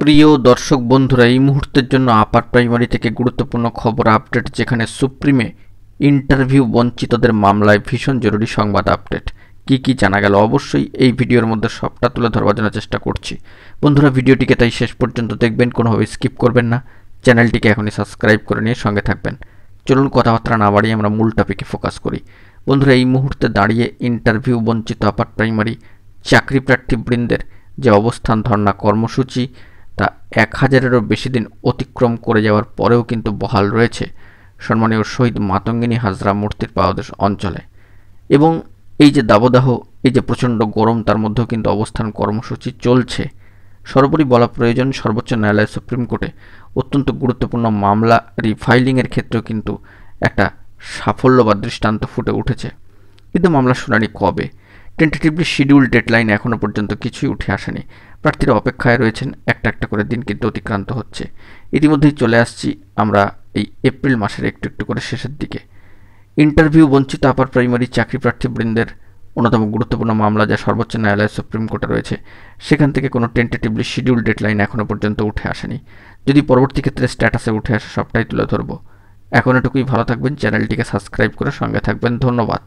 প্রিয় দর্শক বন্ধুরা, এই মুহূর্তের জন্য আপার প্রাইমারি থেকে গুরুত্বপূর্ণ খবর আপডেট, যেখানে সুপ্রিমে ইন্টারভিউ বঞ্চিতদের মামলায় ভীষণ জরুরি সংবাদ আপডেট। কি জানা গেল অবশ্যই এই ভিডিওর মধ্যে সবটা তুলে ধরবার জন্য চেষ্টা করছি। বন্ধুরা, ভিডিওটিকে তাই শেষ পর্যন্ত দেখবেন, কোনোভাবে স্কিপ করবেন না। চ্যানেলটিকে এখনই সাবস্ক্রাইব করে নিয়ে সঙ্গে থাকবেন। চলুন কথাবার্তা না বাড়িয়ে আমরা মূল টপিকে ফোকাস করি। বন্ধুরা, এই মুহূর্তে দাঁড়িয়ে ইন্টারভিউ বঞ্চিত আপার প্রাইমারি চাকরি প্রার্থীবৃন্দের যে অবস্থান ধর্ণা কর্মসূচি, তা 1000-এরও বেশি দিন অতিক্রম করে যাওয়ার পরেও কিন্তু বহাল রয়েছে সম্মানীয় শহীদ মাতঙ্গিনী হাজরা মূর্তির পাদদেশ অঞ্চলে। এবং এই যে দাবদাহ, এই যে প্রচণ্ড গরম, তার মধ্যেও কিন্তু অবস্থান কর্মসূচি চলছে। সর্বোপরি বলা প্রয়োজন, সর্বোচ্চ ন্যায়ালয় সুপ্রিম কোর্টে অত্যন্ত গুরুত্বপূর্ণ মামলা রিফাইলিংয়ের ক্ষেত্রেও কিন্তু একটা সাফল্য বা দৃষ্টান্ত ফুটে উঠেছে। কিন্তু মামলার শুনানি কবে? টেন্টেটিভলি শিডিউল ডেডলাইন এখনও পর্যন্ত কিছুই উঠে আসেনি। প্রার্থীরা অপেক্ষায় রয়েছেন, একটা একটা করে দিন কিন্তু অতিক্রান্ত হচ্ছে। ইতিমধ্যেই চলে আসছি আমরা এই এপ্রিল মাসের একটু করে শেষের দিকে। ইন্টারভিউ বঞ্চিত আপার প্রাইমারি চাকরি প্রার্থীবৃন্দের অন্যতম গুরুত্বপূর্ণ মামলা, যা সর্বোচ্চ ন্যায়ালয় সুপ্রিম কোর্টে রয়েছে, সেখান থেকে কোনো টেন্টেটিভলি শিডিউল ডেডলাইন এখনও পর্যন্ত উঠে আসেনি। যদি পরবর্তী ক্ষেত্রে স্ট্যাটাসে উঠে আসে, সবটাই তুলে ধরবো। এখন এটুকুই, ভালো থাকবেন, চ্যানেলটিকে সাবস্ক্রাইব করে সঙ্গে থাকবেন। ধন্যবাদ।